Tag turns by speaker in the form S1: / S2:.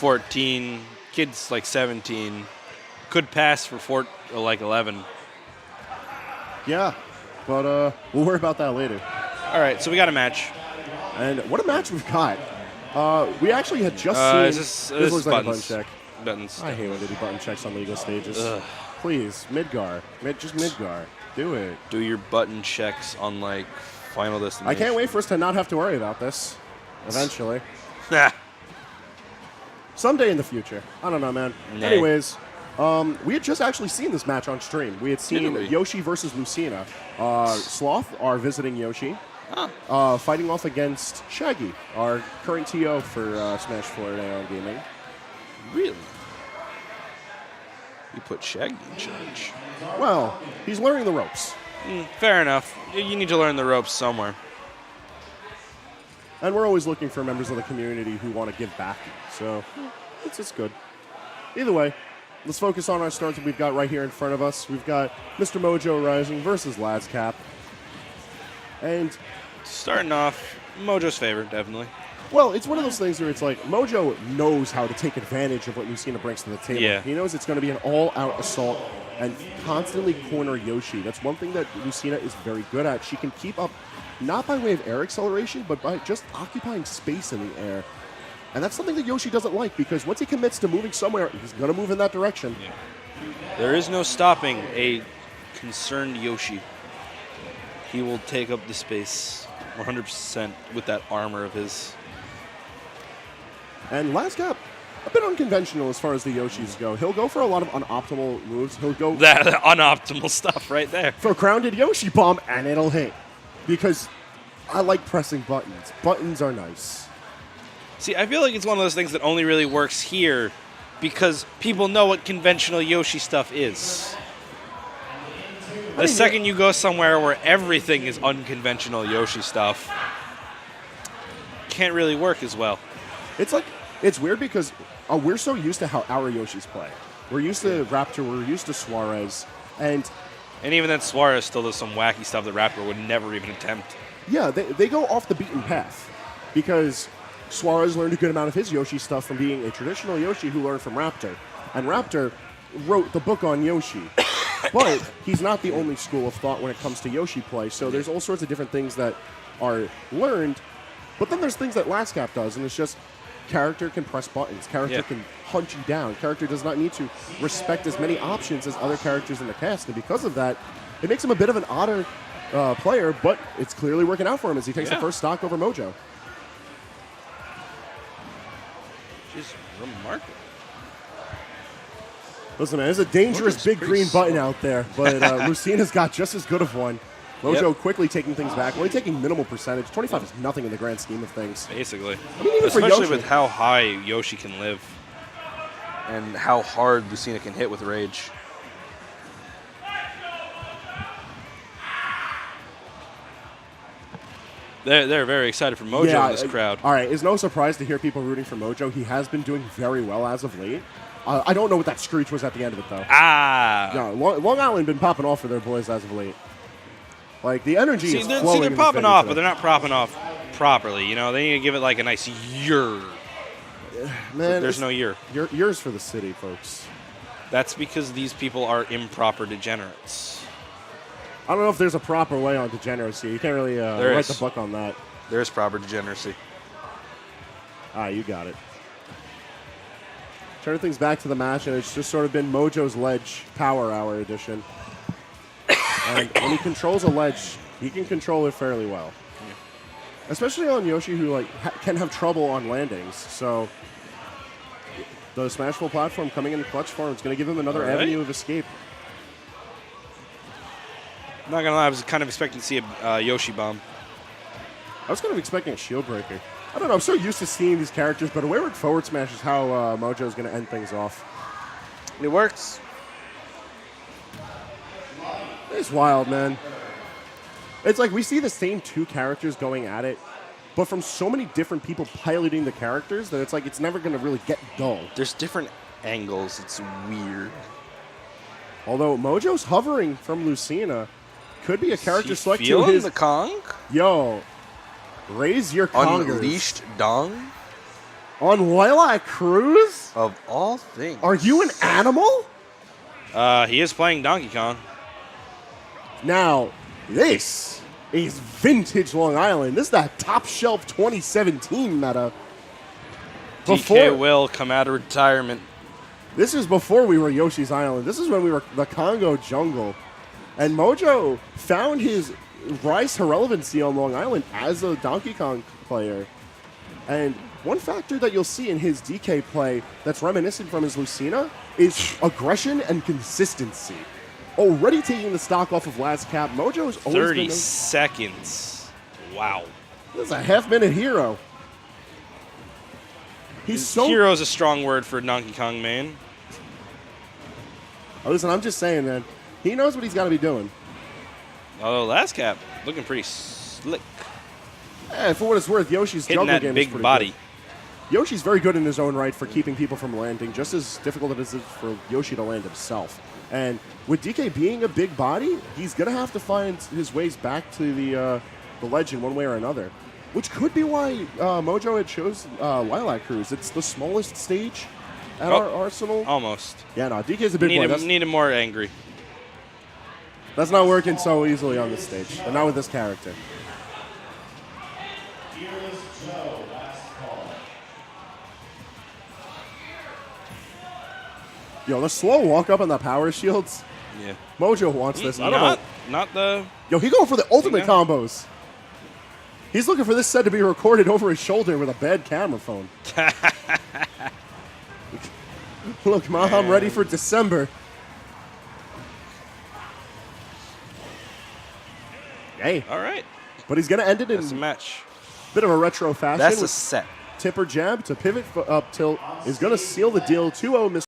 S1: 14. Kid's like 17. Could pass for like 11.
S2: Yeah, but we'll worry about that later.
S1: All right, so we got a match.
S2: And what a match we've got. We actually had just seen...
S1: This
S2: looks like a button check.
S1: Buttons.
S2: I hate when they do button checks on legal stages.
S1: Ugh.
S2: Please, Midgar. Just Midgar. Do it.
S1: Do your button checks on, like, Final Destination.
S2: I can't wait for us to not have to worry about this. Eventually. Someday in the future. I don't know, man.
S1: Nay.
S2: Anyways, we had just actually seen this match on stream. We had seen Yoshi versus Lucina. Sloth are visiting Yoshi. Fighting off against Shaggy, our current TO for Smash 4 at AON Gaming.
S1: Really? You put Shaggy in charge.
S2: Well, he's learning the ropes.
S1: Fair enough. You need to learn the ropes somewhere.
S2: And we're always looking for members of the community who want to give back. So it's just good. Either way, let's focus on our starts that we've got right here in front of us. We've got Mr. Mojo Rising versus Lazkap. And
S1: starting off, Mojo's favorite, definitely.
S2: Well, it's one of those things where it's like Mojo knows how to take advantage of what Lucina brings to the table.
S1: Yeah.
S2: He knows it's going to be an all-out assault and constantly corner Yoshi. That's one thing that Lucina is very good at. She can keep up, not by way of air acceleration, but by just occupying space in the air. And that's something that Yoshi doesn't like, because once he commits to moving somewhere, he's going to move in that direction.
S1: Yeah. There is no stopping a concerned Yoshi. He will take up the space 100% with that armor of his.
S2: And Lazkap, a bit unconventional as far as the Yoshis go. He'll go for a lot of unoptimal moves. He'll go...
S1: That unoptimal stuff right there.
S2: For a grounded Yoshi bomb, and it'll hit. Because I like pressing buttons. Buttons are nice.
S1: See, I feel like it's one of those things that only really works here because people know what conventional Yoshi stuff is. The second you go somewhere where everything is unconventional Yoshi stuff, can't really work as well.
S2: It's like, it's weird because we're so used to how our Yoshis play. We're used to Raptor, we're used to Suarez, and
S1: even then Suarez still does some wacky stuff that Raptor would never even attempt.
S2: Yeah, they go off the beaten path because Suarez learned a good amount of his Yoshi stuff from being a traditional Yoshi who learned from Raptor. And Raptor wrote the book on Yoshi. But he's not the only school of thought when it comes to Yoshi play, so there's all sorts of different things that are learned. But then there's things that Lazkap does, and it's just character can press buttons. Character can hunt you down. Character does not need to respect as many options as other characters in the cast, and because of that, it makes him a bit of an odder player, but it's clearly working out for him as he takes the first stock over Mojo.
S1: Just remarkable.
S2: Listen, man, there's a dangerous big green button out there, but Lucina's got just as good of one. Mojo quickly taking things back, only taking minimal percentage. 25 is nothing in the grand scheme of things.
S1: Basically.
S2: I mean, even
S1: especially
S2: for
S1: with how high Yoshi can live and how hard Lucina can hit with rage. They're very excited for Mojo in this crowd.
S2: All right, it's no surprise to hear people rooting for Mojo. He has been doing very well as of late. I don't know what that screech was at the end of it, though.
S1: Yeah,
S2: Long Island been popping off for their boys as of late. Like, the energy is flowing.
S1: They're popping off, but they're not popping off properly. You know, they need to give it like a nice year.
S2: Man,
S1: there's no year.
S2: Year's for the city, folks.
S1: That's because these people are improper degenerates.
S2: I don't know if there's a proper way on degeneracy. You can't really write the book on that.
S1: There is proper degeneracy.
S2: You got it. Turn things back to the match, and it's just sort of been Mojo's ledge Power Hour edition. And when he controls a ledge, he can control it fairly well. Yeah. Especially on Yoshi, who can have trouble on landings. So the Smash Full platform coming in clutch form is going to give him another avenue of escape.
S1: I'm not going to lie, I was kind of expecting to see a Yoshi bomb.
S2: I was kind of expecting a shield breaker. I don't know, I'm so used to seeing these characters, but a wayward forward smash is how Mojo is going to end things off.
S1: It works.
S2: It's wild, man. It's like we see the same two characters going at it, but from so many different people piloting the characters that it's like it's never going to really get dull.
S1: There's different angles. It's weird.
S2: Although Mojo's hovering from Lucina could be a character select to
S1: feeling
S2: his...
S1: the Kong?
S2: Yo, raise your Kongers.
S1: Unleashed Dong?
S2: On Lilac Cruz?
S1: Of all things.
S2: Are you an animal?
S1: He is playing Donkey Kong.
S2: Now, this is vintage Long Island. This is that top shelf 2017 meta.
S1: DK will come out of retirement.
S2: This is before we were Yoshi's Island. This is when we were the Congo jungle. And Mojo found his rise to relevancy on Long Island as a Donkey Kong player. And one factor that you'll see in his DK play that's reminiscent from his Lucina is aggression and consistency. Already taking the stock off of Lazkap, Mojo's always
S1: 30
S2: been
S1: seconds. Wow.
S2: This is a half-minute hero. He's so...
S1: Hero's a strong word for Donkey Kong, man.
S2: Oh, listen, I'm just saying, man. He knows what he's got to be doing.
S1: Although Lazkap looking pretty slick.
S2: For what it's worth, Yoshi's
S1: Hitting
S2: juggle
S1: that
S2: game is
S1: big
S2: pretty
S1: body.
S2: good. Yoshi's very good in his own right for keeping people from landing, just as difficult as it is for Yoshi to land himself. And with DK being a big body, he's going to have to find his ways back to the ledge in one way or another, which could be why Mojo had chosen Lilac Cruz. It's the smallest stage at our arsenal.
S1: Almost.
S2: Yeah, no, DK's a big boy.
S1: Need him more angry.
S2: That's not working so easily on this stage, and not with this character. Yo, the slow walk up on the power shields.
S1: Yeah.
S2: Mojo wants this. I don't know.
S1: Not the...
S2: Yo, he going for the ultimate combos. He's looking for this set to be recorded over his shoulder with a bad camera phone. Look, Ma, I'm ready for December. Hey.
S1: All right.
S2: But he's going to end it in
S1: That's a match.
S2: a bit of a retro fashion.
S1: That's a set.
S2: Tipper jab to pivot up tilt is going to seal the deal. 2-0 Mr.